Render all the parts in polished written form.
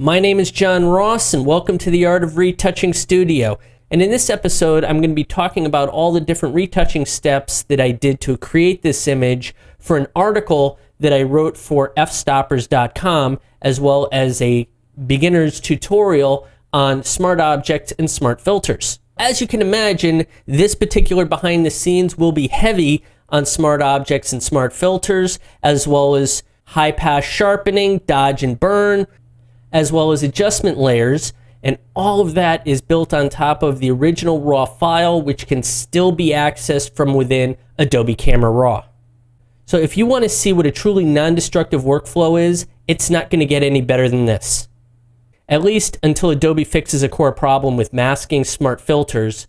My name is John Ross, and welcome to the Art of Retouching Studio. And in this episode, I'm going to be talking about all the different retouching steps that I did to create this image for an article that I wrote for fstoppers.com, as well as a beginner's tutorial on smart objects and smart filters. As you can imagine, this particular behind the scenes will be heavy on smart objects and smart filters, as well as high pass sharpening, dodge and burn, as well as adjustment layers, and all of that is built on top of the original raw file, which can still be accessed from within Adobe Camera Raw. So if you want to see what a truly non-destructive workflow is, it's not going to get any better than this. At least until Adobe fixes a core problem with masking smart filters,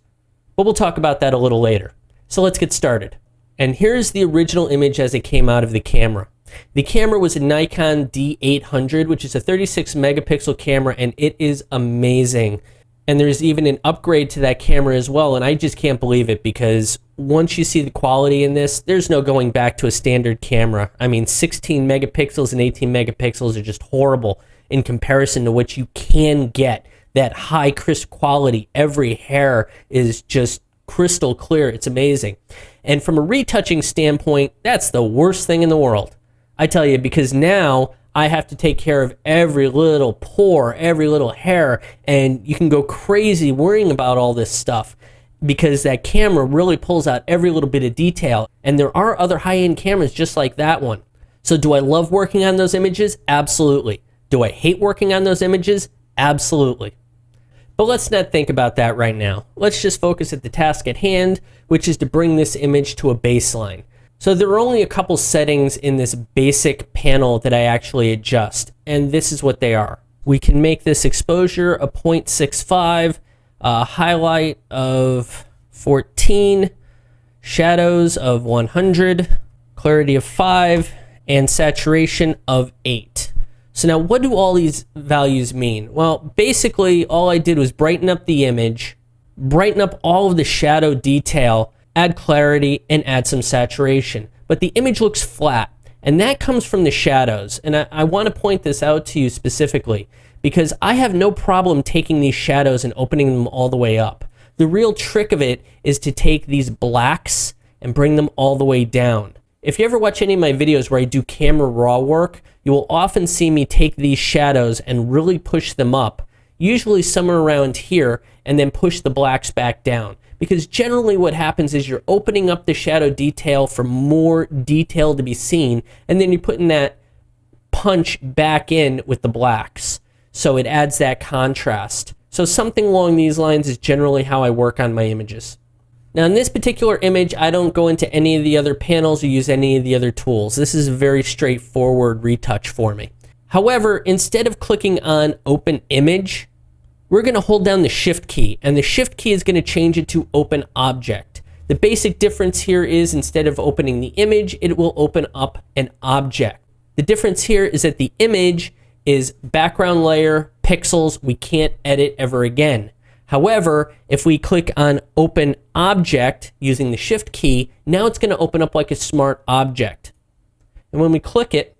but we'll talk about that a little later. So let's get started. And here's the original image as it came out of the camera. The camera was a Nikon D800, which is a 36 megapixel camera, and it is amazing. And there's even an upgrade to that camera as well, and I just can't believe it, because once you see the quality in this, there's no going back to a standard camera. I mean, 16 megapixels and 18 megapixels are just horrible in comparison to what you can get. That high crisp quality, every hair is just crystal clear. It's amazing. And from a retouching standpoint, that's the worst thing in the world. I tell you, because now I have to take care of every little pore, every little hair, and you can go crazy worrying about all this stuff because that camera really pulls out every little bit of detail. And there are other high-end cameras just like that one. So do I love working on those images? Absolutely. Do I hate working on those images? Absolutely. But let's not think about that right now. Let's just focus at the task at hand, which is to bring this image to a baseline. So there are only a couple settings in this basic panel that I actually adjust, and this is what they are. We can make this exposure a 0.65, highlight of 14, shadows of 100, clarity of 5, and saturation of 8. So now what do all these values mean? Well, basically all I did was brighten up the image, brighten up all of the shadow detail, add clarity, and add some saturation. But the image looks flat, and that comes from the shadows. And I want to point this out to you specifically, because I have no problem taking these shadows and opening them all the way up. The real trick of it is to take these blacks and bring them all the way down. If you ever watch any of my videos where I do camera raw work, you will often see me take these shadows and really push them up, usually somewhere around here, and then push the blacks back down. Because generally what happens is you're opening up the shadow detail for more detail to be seen, and then you're putting that punch back in with the blacks. So it adds that contrast. So something along these lines is generally how I work on my images. Now in this particular image, I don't go into any of the other panels or use any of the other tools. This is a very straightforward retouch for me. However, instead of clicking on Open Image, we're going to hold down the Shift key, and the Shift key is going to change it to Open Object. The basic difference here is instead of opening the image, it will open up an object. The difference here is that the image is background layer, pixels, we can't edit ever again. However, if we click on Open Object using the Shift key, now it's going to open up like a smart object. And when we click it,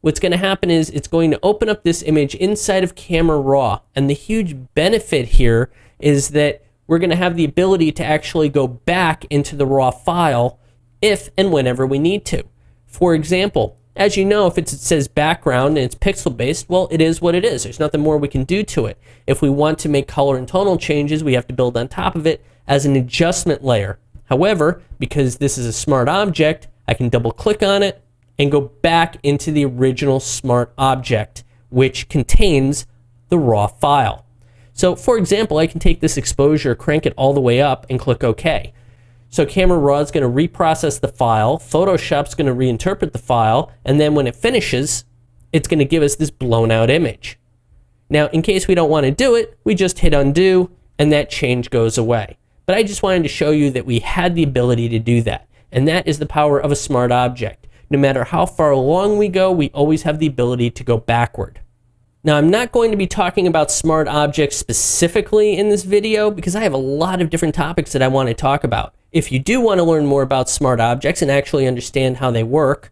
what's going to happen is it's going to open up this image inside of Camera Raw. And the huge benefit here is that we're going to have the ability to actually go back into the raw file if and whenever we need to. For example, as you know, if it says background and it's pixel based, well, it is what it is. There's nothing more we can do to it. If we want to make color and tonal changes, we have to build on top of it as an adjustment layer. However, because this is a smart object, I can double click on it and go back into the original smart object, which contains the raw file. So for example, I can take this exposure, crank it all the way up, and click OK. So Camera Raw is going to reprocess the file, Photoshop's going to reinterpret the file, and then when it finishes, it's going to give us this blown out image. Now, in case we don't want to do it, we just hit undo, and that change goes away. But I just wanted to show you that we had the ability to do that, and that is the power of a smart object. No matter how far along we go, we always have the ability to go backward. Now, I'm not going to be talking about smart objects specifically in this video because I have a lot of different topics that I want to talk about. If you do want to learn more about smart objects and actually understand how they work,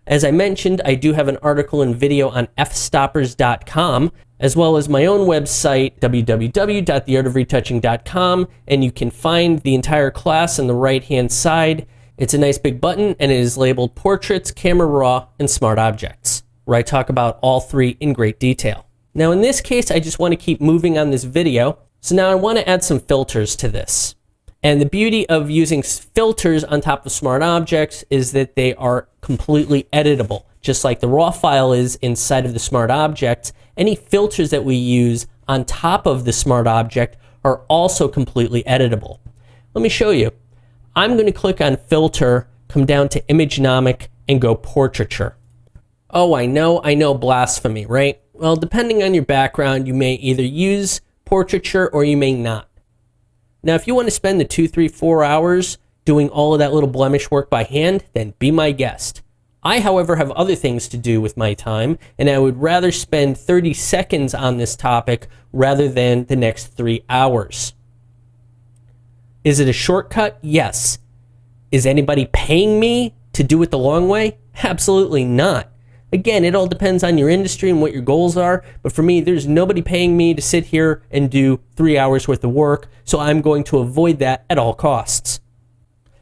as I mentioned, I do have an article and video on fstoppers.com. as well as my own website, www.theartofretouching.com, and you can find the entire class on the right-hand side. It's a nice big button, and it is labeled Portraits, Camera Raw, and Smart Objects, where I talk about all three in great detail. Now in this case, I just want to keep moving on this video, so now I want to add some filters to this. And the beauty of using filters on top of Smart Objects is that they are completely editable. Just like the raw file is inside of the Smart Object, any filters that we use on top of the Smart Object are also completely editable. Let me show you. I'm going to click on Filter, come down to Imagenomic, and go Portraiture. Oh, I know, blasphemy, right? Well, depending on your background, you may either use Portraiture or you may not. Now, if you want to spend the 2, 3, 4 hours doing all of that little blemish work by hand, then be my guest. I, however, have other things to do with my time, and I would rather spend 30 seconds on this topic rather than the next 3 hours. Is it a shortcut? Yes. Is anybody paying me to do it the long way? Absolutely not. Again, it all depends on your industry and what your goals are, but for me, there's nobody paying me to sit here and do 3 hours worth of work, so I'm going to avoid that at all costs.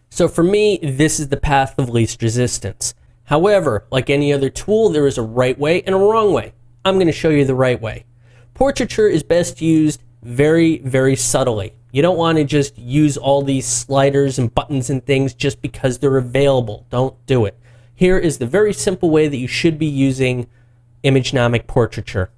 So for me, this is the path of least resistance. However, like any other tool, there is a right way and a wrong way. I'm going to show you the right way. Portraiture is best used very, very subtly. You don't want to just use all these sliders and buttons and things just because they're available. Don't do it. Here is the very simple way that you should be using Imagenomic Portraiture.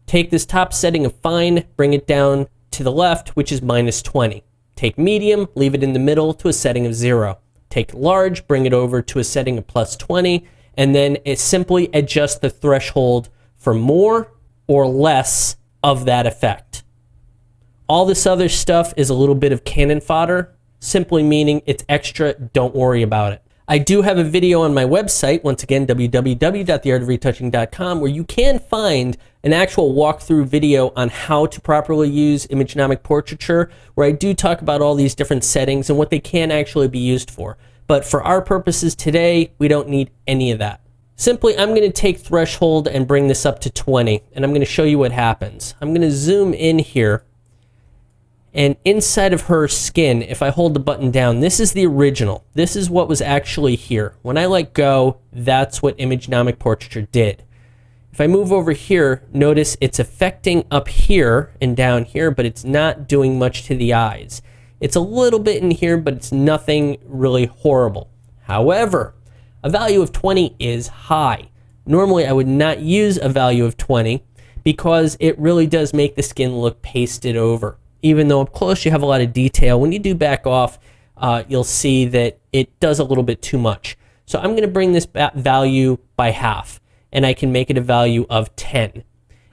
Take this top setting of fine, bring it down to the left, which is -20. Take medium, leave it in the middle to a setting of 0. Take large, bring it over to a setting of +20, and then simply adjust the threshold for more or less of that effect. All this other stuff is a little bit of cannon fodder, simply meaning it's extra, don't worry about it. I do have a video on my website, once again, www.theartofretouching.com, where you can find an actual walkthrough video on how to properly use Imagenomic Portraiture, where I do talk about all these different settings and what they can actually be used for. But for our purposes today, we don't need any of that. Simply, I'm going to take threshold and bring this up to 20, and I'm going to show you what happens. I'm going to zoom in here. And inside of her skin, if I hold the button down, this is the original. This is what was actually here. When I let go, that's what Imagenomic Portraiture did. If I move over here, notice it's affecting up here and down here, but it's not doing much to the eyes. It's a little bit in here, but it's nothing really horrible. However, a value of 20 is high. Normally, I would not use a value of 20 because it really does make the skin look pasted over. Even though up close you have a lot of detail, when you do back off, you'll see that it does a little bit too much. So I'm going to bring this value by half, and I can make it a value of 10.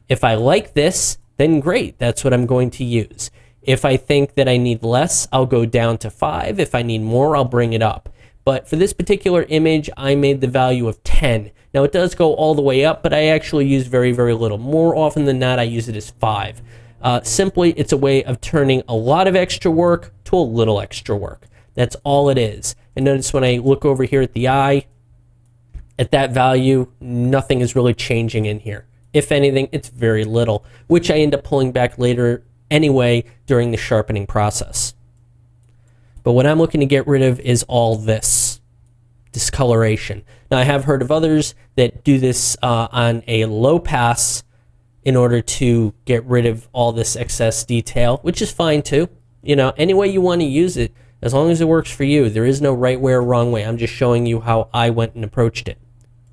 If I like this, then great, that's what I'm going to use. If I think that I need less, I'll go down to 5. If I need more, I'll bring it up. But for this particular image, I made the value of 10. Now it does go all the way up, but I actually use very, very little. More often than not, I use it as 5. Simply, it's a way of turning a lot of extra work to a little extra work. That's all it is. And notice when I look over here at the eye, at that value, nothing is really changing in here. If anything, it's very little, which I end up pulling back later anyway during the sharpening process. But what I'm looking to get rid of is all this discoloration. Now, I have heard of others that do this on a low pass in order to get rid of all this excess detail, which is fine too. You know, any way you want to use it, as long as it works for you. There is no right way or wrong way. I'm just showing you how I went and approached it.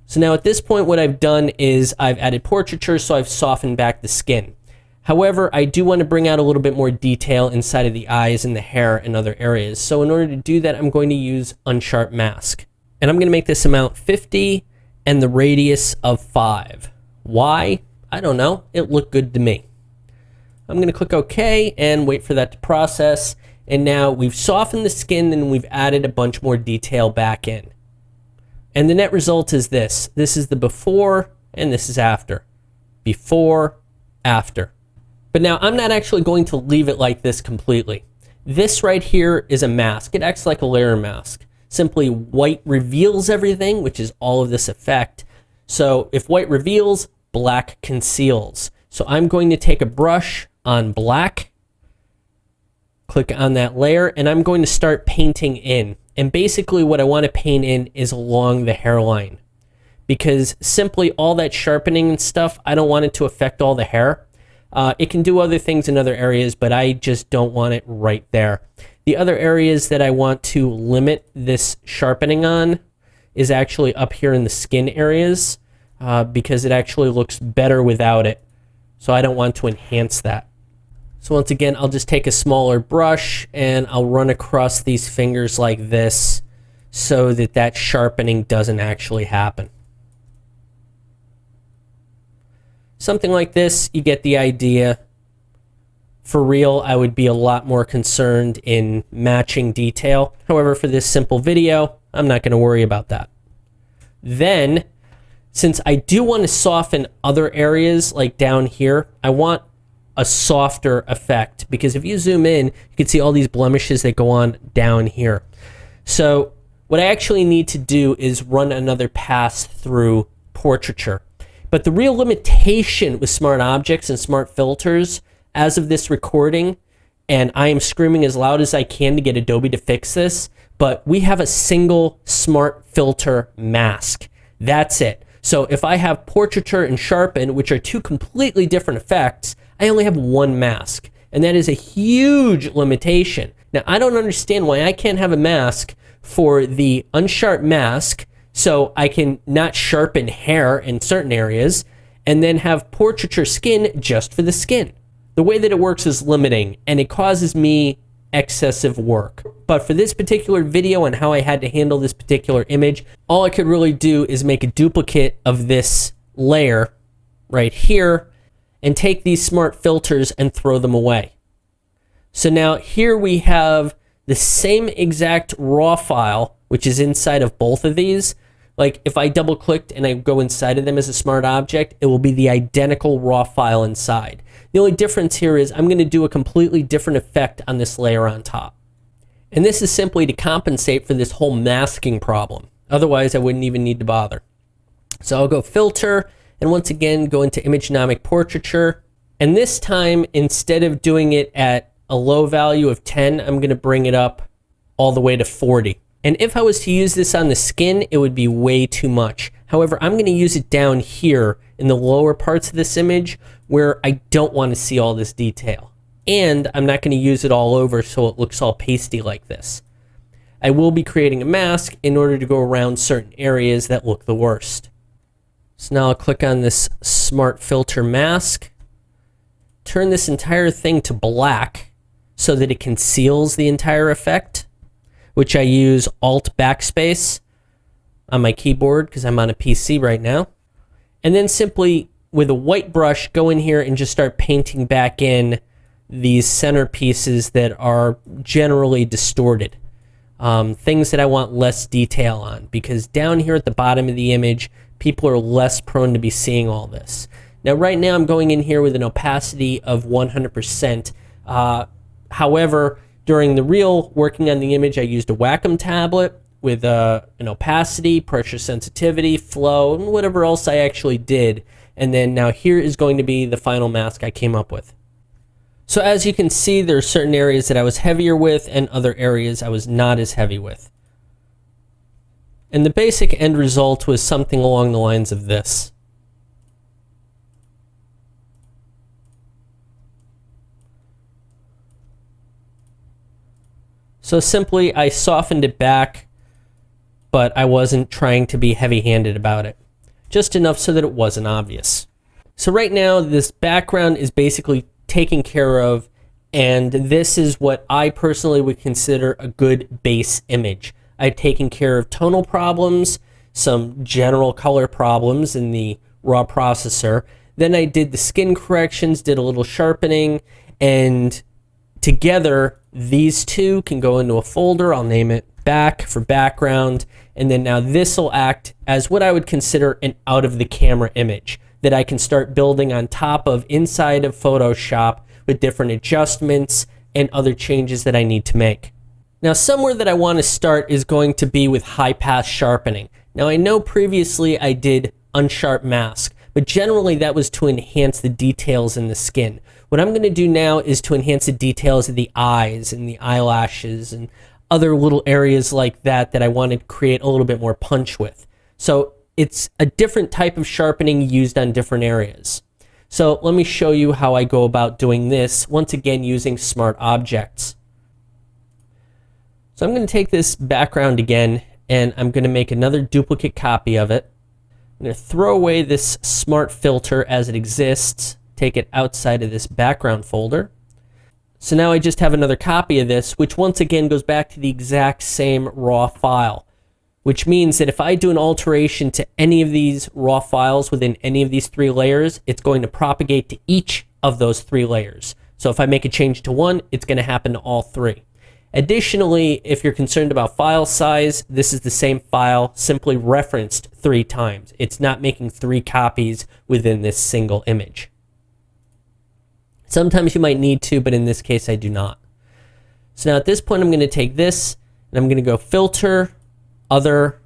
So now at this point, what I've done is I've added portraiture, so I've softened back the skin. However, I do want to bring out a little bit more detail inside of the eyes and the hair and other areas. So in order to do that, I'm going to use Unsharp Mask. And I'm going to make this amount 50 and the radius of 5. Why? I don't know. It looked good to me. I'm going to click OK and wait for that to process. And now we've softened the skin and we've added a bunch more detail back in. And the net result is this. This is the before and this is after. Before, after. But now I'm not actually going to leave it like this completely. This right here is a mask. It acts like a layer mask. Simply white reveals everything, which is all of this effect. So if white reveals, black conceals. So I'm going to take a brush on black, click on that layer, and I'm going to start painting in. And basically what I want to paint in is along the hairline, because simply all that sharpening and stuff, I don't want it to affect all the hair. It can do other things in other areas, but I just don't want it right there. The other areas that I want to limit this sharpening on is actually up here in the skin areas, because it actually looks better without it. So I don't want to enhance that. So once again, I'll just take a smaller brush and I'll run across these fingers like this so that that sharpening doesn't actually happen. Something like this, you get the idea. For real, I would be a lot more concerned in matching detail. However, for this simple video, I'm not going to worry about that. Then, since I do want to soften other areas like down here, I want a softer effect, because if you zoom in, you can see all these blemishes that go on down here. So what I actually need to do is run another pass through portraiture. But the real limitation with smart objects and smart filters as of this recording, and I am screaming as loud as I can to get Adobe to fix this, but we have a single smart filter mask. That's it. So if I have portraiture and sharpen, which are two completely different effects, I only have one mask, and that is a huge limitation. Now, I don't understand why I can't have a mask for the unsharp mask, so I can not sharpen hair in certain areas, and then have portraiture skin just for the skin. The way that it works is limiting, and it causes me excessive work. But for this particular video and how I had to handle this particular image, all I could really do is make a duplicate of this layer right here and take these smart filters and throw them away. So now here we have the same exact raw file, which is inside of both of these. Like if I double clicked and I go inside of them as a smart object, it will be the identical raw file inside. The only difference here is I'm going to do a completely different effect on this layer on top. And this is simply to compensate for this whole masking problem. Otherwise, I wouldn't even need to bother. So I'll go filter, and once again, go into imagenomic portraiture. And this time, instead of doing it at a low value of 10, I'm going to bring it up all the way to 40. And if I was to use this on the skin, it would be way too much. However, I'm going to use it down here in the lower parts of this image where I don't want to see all this detail. And I'm not going to use it all over so it looks all pasty like this. I will be creating a mask in order to go around certain areas that look the worst. So now I'll click on this smart filter mask, turn this entire thing to black so that it conceals the entire effect, which I use Alt Backspace on my keyboard because I'm on a PC right now. And then simply with a white brush, go in here and just start painting back in these center pieces that are generally distorted. Things that I want less detail on, because down here at the bottom of the image, people are less prone to be seeing all this. Now, right now I'm going in here with an opacity of 100%. However, during the real working on the image, I used a Wacom tablet with an opacity, pressure sensitivity, flow, and whatever else I actually did. And then now here is going to be the final mask I came up with. So as you can see, there are certain areas that I was heavier with and other areas I was not as heavy with. And the basic end result was something along the lines of this. So simply, I softened it back, but I wasn't trying to be heavy-handed about it. Just enough so that it wasn't obvious. So right now, this background is basically taken care of, and this is what I personally would consider a good base image. I've taken care of tonal problems, some general color problems in the raw processor. Then I did the skin corrections, did a little sharpening, and together these two can go into a folder. I'll name it back for background, and then now this will act as what I would consider an out of the camera image that I can start building on top of inside of Photoshop with different adjustments and other changes that I need to make. Now, somewhere that I want to start is going to be with high pass sharpening. Now, I know previously I did unsharp mask, but generally that was to enhance the details in the skin. What I'm going to do now is to enhance the details of the eyes and the eyelashes and other little areas like that that I want to create a little bit more punch with. So it's a different type of sharpening used on different areas. So let me show you how I go about doing this, once again using smart objects. So I'm going to take this background again, and I'm going to make another duplicate copy of it. I'm going to throw away this smart filter as it exists, take it outside of this background folder. So now I just have another copy of this, which once again goes back to the exact same raw file, which means that if I do an alteration to any of these raw files within any of these 3 layers, it's going to propagate to each of those 3 layers. So if I make a change to one, it's going to happen to all 3. Additionally, if you're concerned about file size, this is the same file simply referenced 3 times. It's not making 3 copies within this single image. Sometimes you might need to, but in this case I do not. So now at this point I'm going to take this and I'm going to go Filter, Other,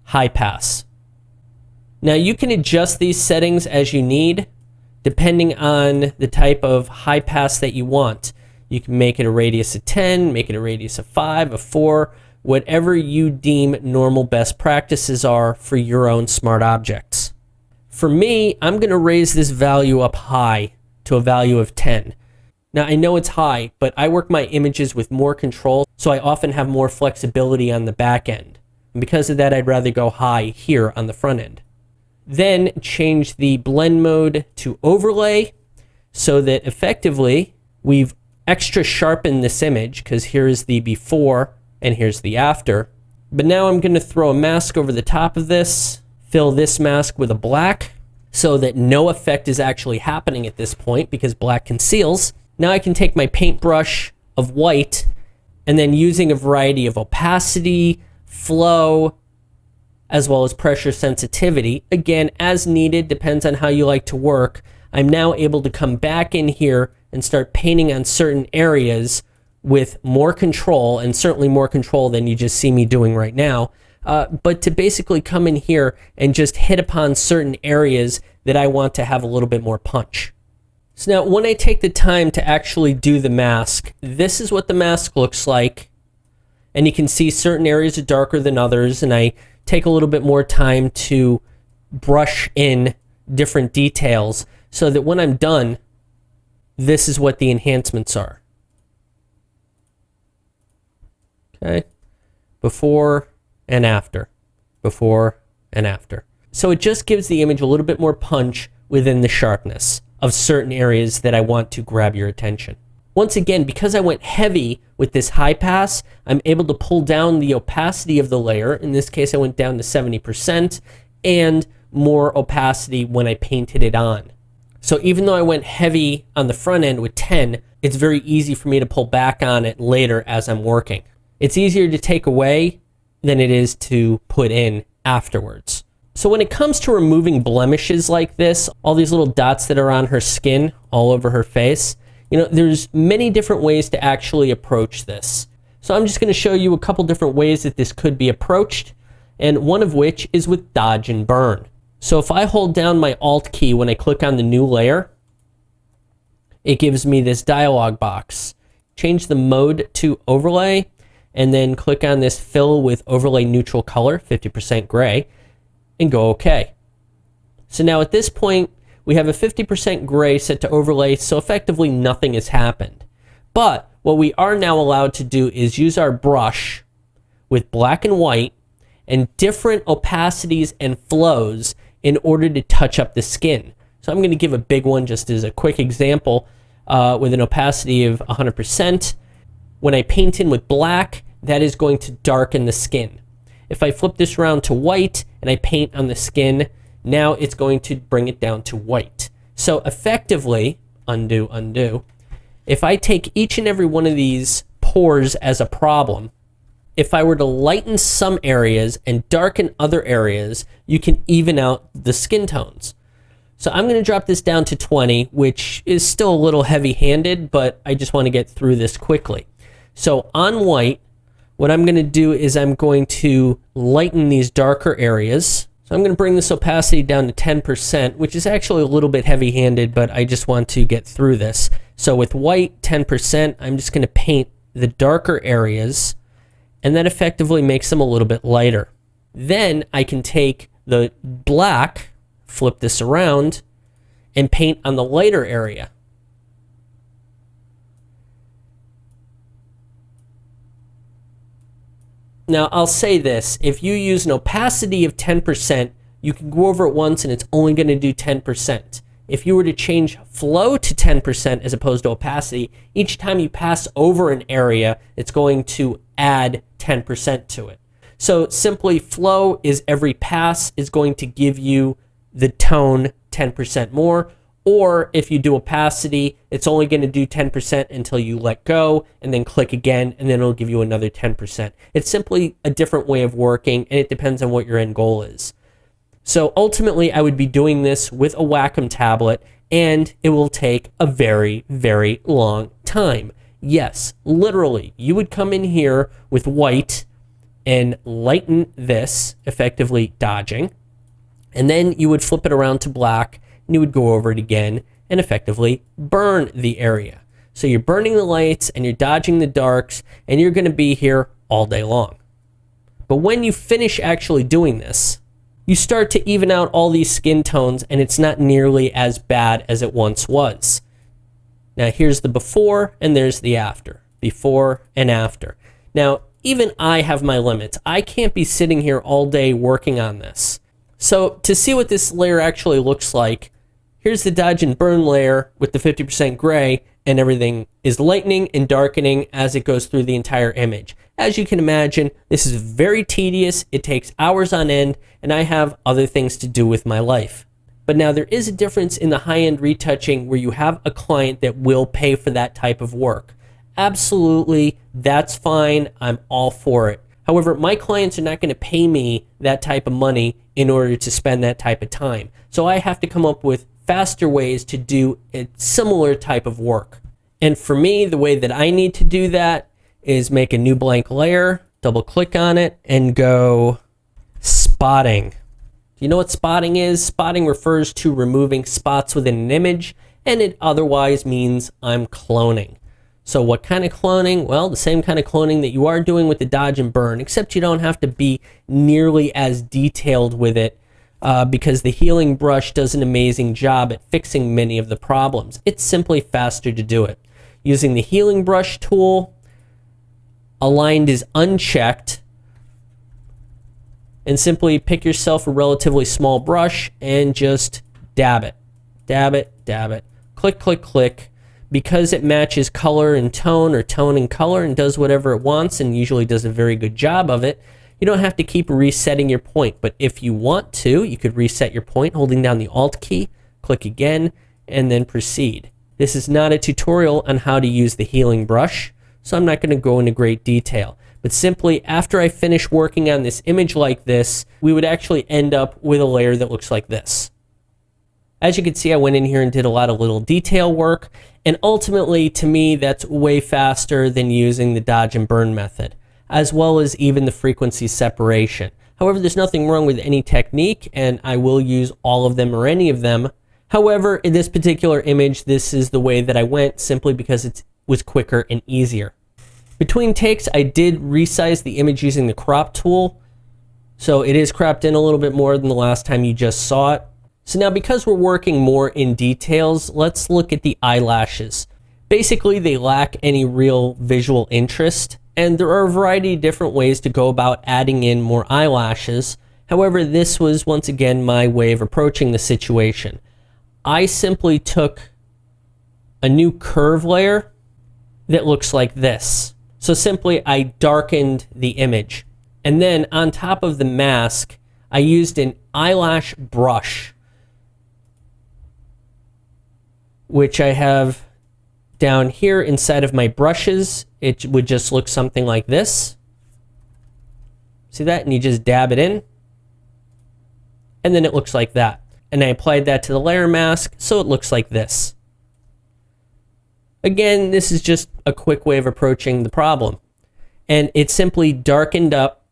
High Pass. Now you can adjust these settings as you need depending on the type of high pass that you want. You can make it a radius of 10, make it a radius of 5, of 4, whatever you deem normal best practices are for your own smart objects. For me, I'm going to raise this value up high to a value of 10. Now I know it's high, but I work my images with more control, so I often have more flexibility on the back end. And because of that, I'd rather go high here on the front end. Then change the blend mode to overlay so that effectively we've extra sharpened this image, because here's the before and here's the after. But now I'm going to throw a mask over the top of this, fill this mask with a black so that no effect is actually happening at this point because black conceals. Now I can take my paintbrush of white and then using a variety of opacity, flow, as well as pressure sensitivity, again, as needed, depends on how you like to work, I'm now able to come back in here and start painting on certain areas with more control, and certainly more control than you just see me doing right now, but to basically come in here and just hit upon certain areas that I want to have a little bit more punch. So now when I take the time to actually do the mask, this is what the mask looks like, and you can see certain areas are darker than others, and I take a little bit more time to brush in different details so that when I'm done, this is what the enhancements are. Okay, before and after, before and after. So it just gives the image a little bit more punch within the sharpness of certain areas that I want to grab your attention. Once again, because I went heavy with this high pass, I'm able to pull down the opacity of the layer. In this case, I went down to 70% and more opacity when I painted it on. So even though I went heavy on the front end with 10, it's very easy for me to pull back on it later as I'm working. It's easier to take away than it is to put in afterwards. So when it comes to removing blemishes like this, all these little dots that are on her skin all over her face, there's many different ways to actually approach this. So I'm just going to show you a couple different ways that this could be approached, and one of which is with dodge and burn. So if I hold down my Alt key when I click on the new layer, it gives me this dialog box. Change the mode to overlay, and then click on this fill with overlay neutral color, 50% gray, and go OK. So now at this point, we have a 50% gray set to overlay, so effectively nothing has happened. But what we are now allowed to do is use our brush with black and white and different opacities and flows in order to touch up the skin. So I'm going to give a big one just as a quick example with an opacity of 100%. When I paint in with black, that is going to darken the skin. If I flip this around to white and I paint on the skin, now it's going to bring it down to white. So effectively, undo, if I take each and every one of these pores as a problem, if I were to lighten some areas and darken other areas, you can even out the skin tones. So I'm going to drop this down to 20, which is still a little heavy-handed, but I just want to get through this quickly. So on white, what I'm going to do is I'm going to lighten these darker areas. So I'm going to bring this opacity down to 10%, which is actually a little bit heavy-handed, but I just want to get through this. So with white, 10%, I'm just going to paint the darker areas, and that effectively makes them a little bit lighter. Then I can take the black, flip this around, and paint on the lighter area. Now, I'll say this. If you use an opacity of 10%, you can go over it once and it's only going to do 10%. If you were to change flow to 10% as opposed to opacity, each time you pass over an area, it's going to add 10% to it. So simply flow is every pass is going to give you the tone 10% more. Or if you do opacity, it's only going to do 10% until you let go and then click again, and then it'll give you another 10%. It's simply a different way of working, and it depends on what your end goal is. So ultimately, I would be doing this with a Wacom tablet, and it will take a very, very long time. Yes, literally, you would come in here with white and lighten this, effectively dodging, and then you would flip it around to black, and you would go over it again and effectively burn the area. So you're burning the lights and you're dodging the darks, and you're going to be here all day long. But when you finish actually doing this, you start to even out all these skin tones, and it's not nearly as bad as it once was. Now here's the before and there's the after. Before and after. Now, even I have my limits. I can't be sitting here all day working on this. So to see what this layer actually looks like, here's the dodge and burn layer with the 50% gray, and everything is lightening and darkening as it goes through the entire image. As you can imagine, this is very tedious. It takes hours on end, and I have other things to do with my life. But now there is a difference in the high-end retouching where you have a client that will pay for that type of work. Absolutely, that's fine. I'm all for it. However, my clients are not going to pay me that type of money in order to spend that type of time. So I have to come up with faster ways to do a similar type of work. And for me, the way that I need to do that is make a new blank layer, double click on it, and go spotting. Do you know what spotting is? Spotting refers to removing spots within an image, and it otherwise means I'm cloning. So what kind of cloning? Well, the same kind of cloning that you are doing with the dodge and burn, except you don't have to be nearly as detailed with it because the healing brush does an amazing job at fixing many of the problems. It's simply faster to do it. Using the healing brush tool, aligned is unchecked, and simply pick yourself a relatively small brush and just dab it. Dab it, dab it. Click, click, click. Because it matches color and tone, or tone and color, and does whatever it wants, and usually does a very good job of it, you don't have to keep resetting your point. But if you want to, you could reset your point holding down the Alt key, click again, and then proceed. This is not a tutorial on how to use the healing brush, so I'm not going to go into great detail. But simply, after I finish working on this image like this, we would actually end up with a layer that looks like this. As you can see, I went in here and did a lot of little detail work, and ultimately, to me, that's way faster than using the dodge and burn method, as well as even the frequency separation. However, there's nothing wrong with any technique, and I will use all of them or any of them. However, in this particular image, this is the way that I went, simply because it was quicker and easier. Between takes, I did resize the image using the crop tool, so it is cropped in a little bit more than the last time you just saw it. So now, because we're working more in details, let's look at the eyelashes. Basically, they lack any real visual interest, and there are a variety of different ways to go about adding in more eyelashes. However, this was once again my way of approaching the situation. I simply took a new curve layer that looks like this. So simply, I darkened the image. And then on top of the mask, I used an eyelash brush, which I have down here inside of my brushes. It would just look something like this. See that? And you just dab it in. And then it looks like that. And I applied that to the layer mask, so it looks like this. Again, this is just a quick way of approaching the problem. And it simply darkened up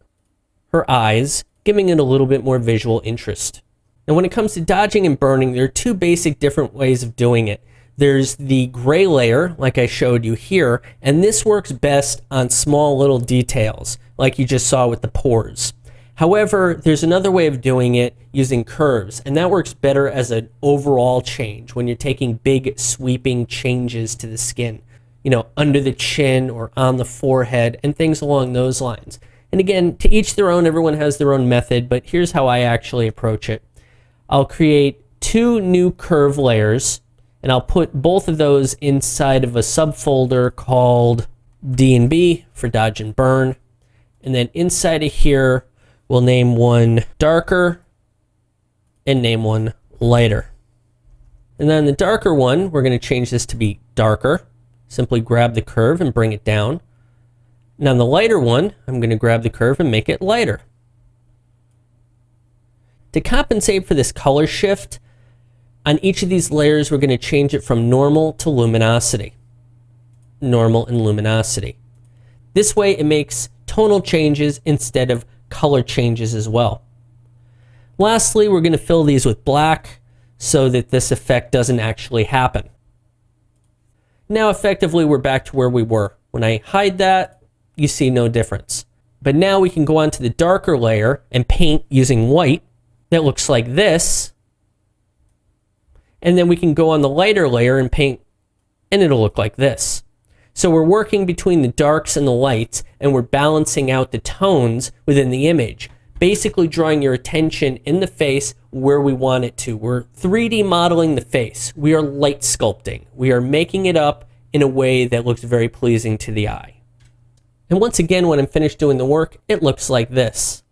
her eyes giving it a little bit more visual interest. Now, when it comes to dodging and burning, there are two basic different ways of doing it. There's the gray layer, like I showed you here, and this works best on small little details, like you just saw with the pores. However, there's another way of doing it using curves, and that works better as an overall change when you're taking big sweeping changes to the skin, under the chin or on the forehead and things along those lines. And again, to each their own, everyone has their own method, but here's how I actually approach it. I'll create 2 new curve layers, and I'll put both of those inside of a subfolder called D&B for dodge and burn. And then inside of here, we'll name one darker and name one lighter. And then the darker one, we're going to change this to be darker. Simply grab the curve and bring it down. And on the lighter one, I'm going to grab the curve and make it lighter. To compensate for this color shift, on each of these layers, we're going to change it from normal to luminosity. Normal and luminosity. This way, it makes tonal changes instead of color changes as well. Lastly, we're going to fill these with black so that this effect doesn't actually happen. Now, effectively, we're back to where we were. When I hide that, you see no difference. But now we can go on to the darker layer and paint using white that looks like this. And then we can go on the lighter layer and paint, and it'll look like this. So we're working between the darks and the lights, and we're balancing out the tones within the image, basically drawing your attention in the face where we want it to. We're 3D modeling the face. We are light sculpting. We are making it up in a way that looks very pleasing to the eye. And once again, when I'm finished doing the work, it looks like this.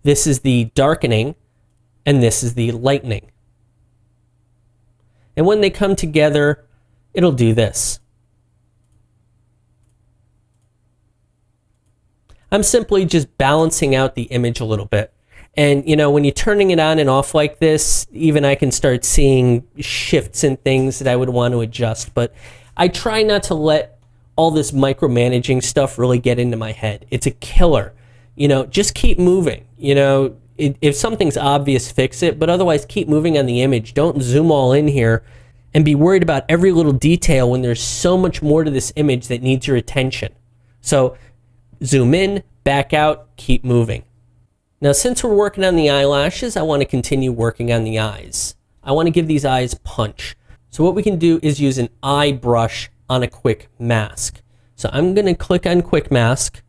This is the darkening, and this is the lightening. And when they come together, it'll do this. I'm simply just balancing out the image a little bit. And, when you're turning it on and off like this, even I can start seeing shifts and things that I would want to adjust. But I try not to let all this micromanaging stuff really get into my head. It's a killer. Just keep moving. If something's obvious, fix it. But otherwise, keep moving on the image. Don't zoom all in here and be worried about every little detail when there's so much more to this image that needs your attention. So zoom in, back out, keep moving. Now, since we're working on the eyelashes, I want to continue working on the eyes. I want to give these eyes punch. So what we can do is use an eye brush on a quick mask. So I'm going to click on quick mask.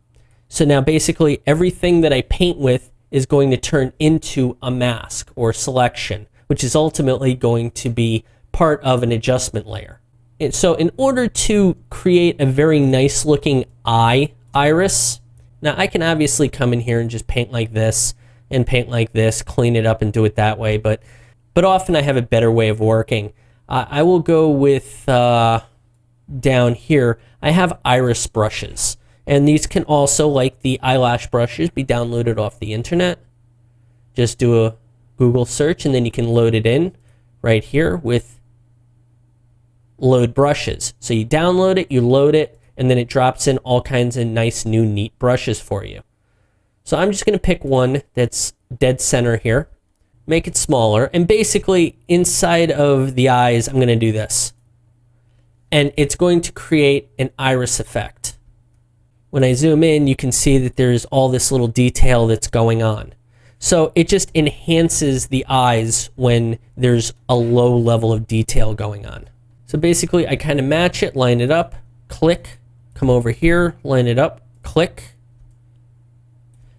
So now basically everything that I paint with is going to turn into a mask or selection, which is ultimately going to be part of an adjustment layer. And so in order to create a very nice looking iris, now I can obviously come in here and just paint like this and paint like this, clean it up and do it that way, but often I have a better way of working. I will go with down here, I have iris brushes, and these can also, like the eyelash brushes, be downloaded off the internet. Just do a Google search and then you can load it in right here with load brushes. So you download it, you load it, and then it drops in all kinds of nice new neat brushes for you. So I'm just going to pick one that's dead center here, make it smaller, and basically inside of the eyes I'm going to do this. And it's going to create an iris effect. When I zoom in, you can see that there's all this little detail that's going on. So it just enhances the eyes when there's a low level of detail going on. So basically I kind of match it, line it up, click, come over here, line it up, click.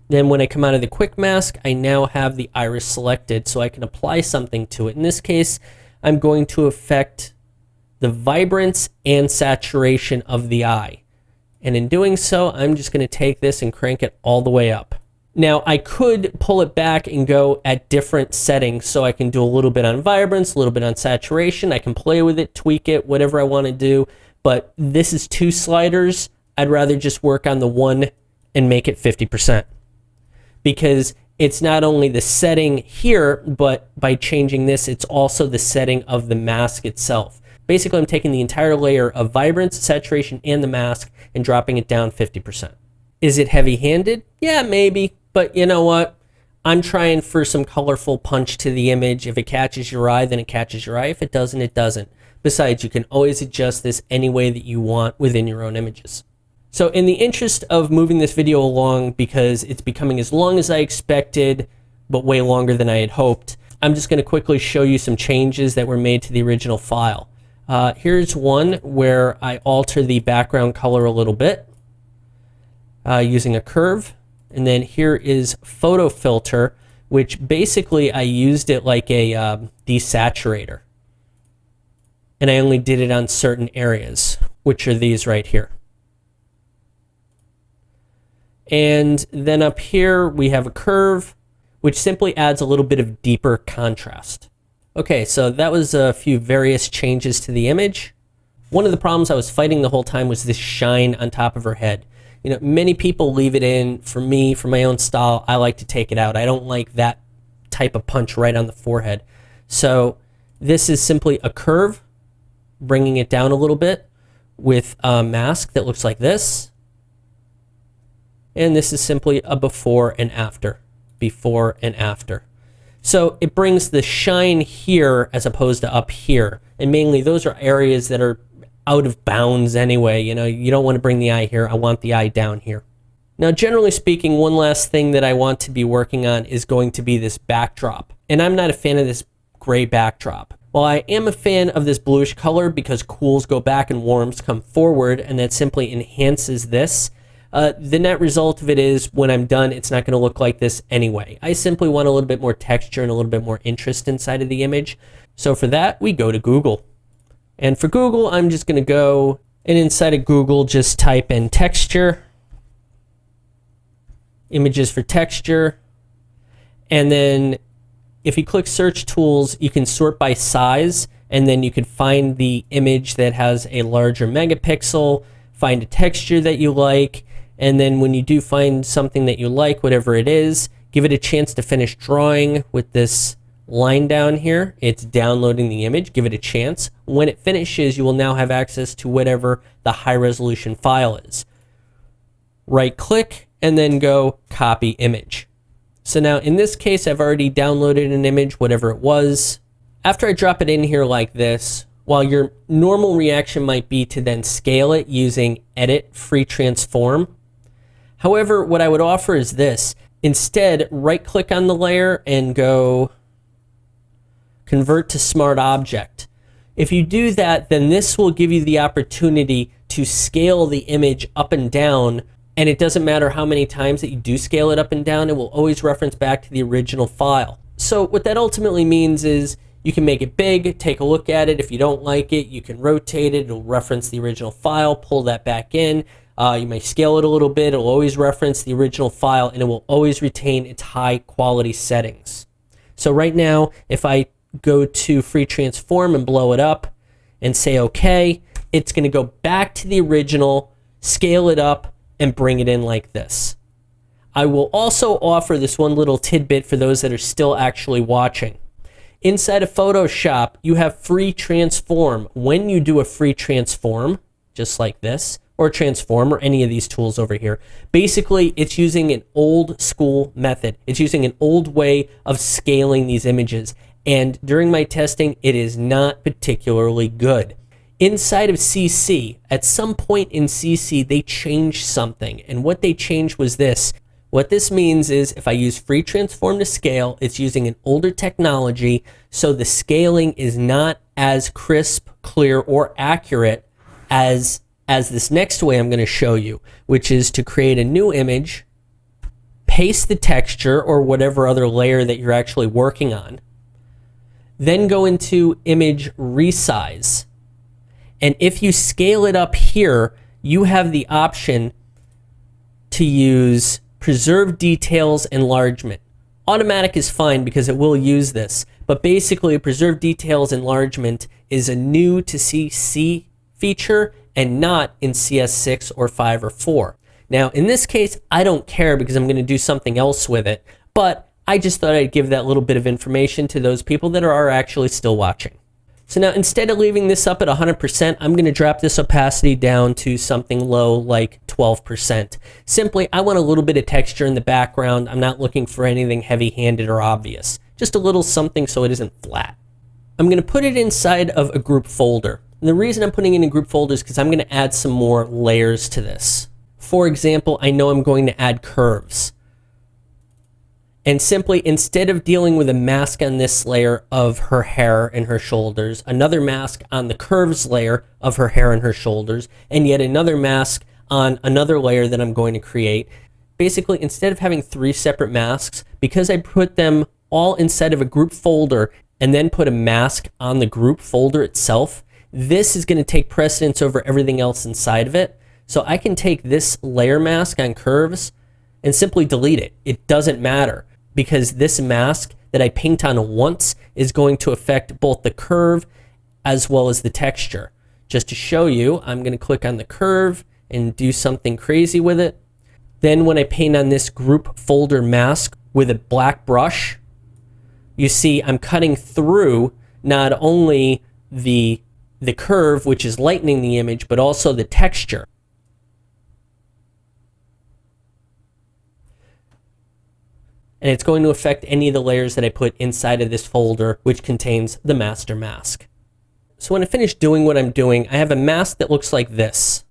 Then when I come out of the quick mask, I now have the iris selected so I can apply something to it. In this case, I'm going to affect the vibrance and saturation of the eye. And in doing so, I'm just going to take this and crank it all the way up. Now, I could pull it back and go at different settings, so I can do a little bit on vibrance, a little bit on saturation. I can play with it, tweak it, whatever I want to do. But this is 2 sliders. I'd rather just work on the one and make it 50%. Because it's not only the setting here, but by changing this, it's also the setting of the mask itself. Basically, I'm taking the entire layer of vibrance, saturation, and the mask and dropping it down 50%. Is it heavy-handed? Yeah, maybe. But you know what? I'm trying for some colorful punch to the image. If it catches your eye, then it catches your eye. If it doesn't, it doesn't. Besides, you can always adjust this any way that you want within your own images. So in the interest of moving this video along, because it's becoming as long as I expected, but way longer than I had hoped, I'm just going to quickly show you some changes that were made to the original file. Here's one where I alter the background color a little bit using a curve. And then here is photo filter, which basically I used it like a desaturator. And I only did it on certain areas, which are these right here. And then up here we have a curve, which simply adds a little bit of deeper contrast. Okay, so that was a few various changes to the image. One of the problems I was fighting the whole time was this shine on top of her head. You know, many people leave it in. For me, for my own style, I like to take it out. I don't like that type of punch right on the forehead. So this is simply a curve, bringing it down a little bit with a mask that looks like this. And this is simply a before and after. Before and after. So it brings the shine here as opposed to up here. And mainly those are areas that are out of bounds anyway. You know, you don't want to bring the eye here. I want the eye down here. Now, generally speaking, one last thing that I want to be working on is going to be this backdrop. And I'm not a fan of this gray backdrop. While I am a fan of this bluish color because cools go back and warms come forward, and that simply enhances this, the net result of it is when I'm done, it's not going to look like this anyway. I simply want a little bit more texture and a little bit more interest inside of the image. So for that, we go to Google. And for Google, I'm just going to go, and inside of Google, just type in texture, images for texture, and then if you click search tools, you can sort by size, and then you can find the image that has a larger megapixel, find a texture that you like, and then when you do find something that you like, whatever it is, give it a chance to finish drawing with this line down here. It's downloading the image. Give it a chance. When it finishes, you will now have access to whatever the high resolution file is. Right click and then go copy image. So now in this case, I've already downloaded an image, whatever it was. After I drop it in here like this, while your normal reaction might be to then scale it using edit free transform. However, what I would offer is this. Instead, right click on the layer and go convert to smart object. If you do that, then this will give you the opportunity to scale the image up and down, and it doesn't matter how many times that you do scale it up and down, it will always reference back to the original file. So what that ultimately means is you can make it big, take a look at it. If you don't like it, you can rotate it. It'll reference the original file, pull that back in. You may scale it a little bit. It'll always reference the original file, and it will always retain its high quality settings. So right now, if I go to free transform and blow it up and say OK, it's going to go back to the original, scale it up, and bring it in like this. I will also offer this one little tidbit for those that are still actually watching. Inside of Photoshop, you have free transform. When you do a free transform, just like this, or transform, or any of these tools over here, basically it's using an old school method. It's using an old way of scaling these images. And during my testing, it is not particularly good. Inside of CC, at some point in CC, they changed something. And what they changed was this. What this means is if I use free transform to scale, it's using an older technology, so the scaling is not as crisp, clear, or accurate as this next way I'm going to show you, which is to create a new image, paste the texture or whatever other layer that you're actually working on, then go into image resize. And if you scale it up here, you have the option to use preserve details enlargement. Automatic is fine because it will use this, but basically preserve details enlargement is a new to CC feature and not in CS6 or 5 or 4. Now in this case, I don't care because I'm going to do something else with it, but I just thought I'd give that little bit of information to those people that are actually still watching. So now instead of leaving this up at 100%, I'm going to drop this opacity down to something low like 12%. Simply, I want a little bit of texture in the background. I'm not looking for anything heavy-handed or obvious. Just a little something so it isn't flat. I'm going to put it inside of a group folder. And the reason I'm putting it in a group folder is because I'm going to add some more layers to this. For example, I know I'm going to add curves. And simply, instead of dealing with a mask on this layer of her hair and her shoulders, another mask on the curves layer of her hair and her shoulders, and yet another mask on another layer that I'm going to create, basically, instead of having 3 separate masks, because I put them all inside of a group folder and then put a mask on the group folder itself, this is going to take precedence over everything else inside of it. So I can take this layer mask on curves and simply delete it. It doesn't matter, because this mask that I paint on once is going to affect both the curve as well as the texture. Just to show you, I'm going to click on the curve and do something crazy with it. Then when I paint on this group folder mask with a black brush, you see I'm cutting through not only the curve, which is lightening the image, but also the texture. And it's going to affect any of the layers that I put inside of this folder, which contains the master mask. So when I finish doing what I'm doing, I have a mask that looks like this.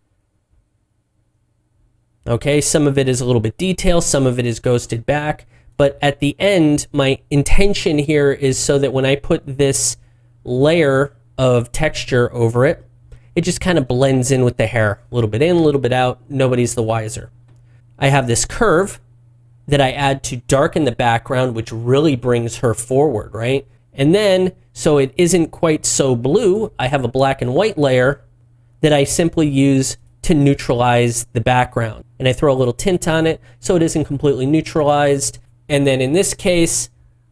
Okay, some of it is a little bit detailed, some of it is ghosted back, but at the end, my intention here is so that when I put this layer of texture over it, it just kind of blends in with the hair. A little bit in, a little bit out, nobody's the wiser. I have this curve that I add to darken the background, which really brings her forward, right? And then, so it isn't quite so blue, I have a black and white layer that I simply use to neutralize the background. And I throw a little tint on it so it isn't completely neutralized. And then in this case,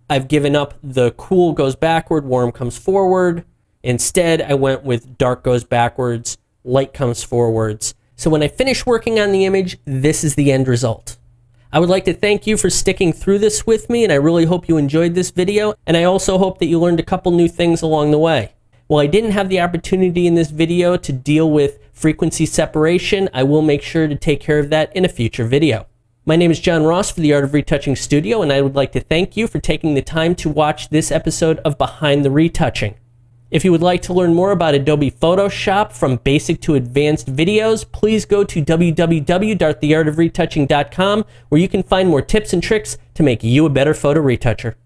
I've given up the cool goes backward, warm comes forward. Instead, I went with dark goes backwards, light comes forwards. So when I finish working on the image, this is the end result. I would like to thank you for sticking through this with me, and I really hope you enjoyed this video, and I also hope that you learned a couple new things along the way. While I didn't have the opportunity in this video to deal with frequency separation, I will make sure to take care of that in a future video. My name is John Ross for the Art of Retouching Studio, and I would like to thank you for taking the time to watch this episode of Behind the Retouching. If you would like to learn more about Adobe Photoshop from basic to advanced videos, please go to www.theartofretouching.com, where you can find more tips and tricks to make you a better photo retoucher.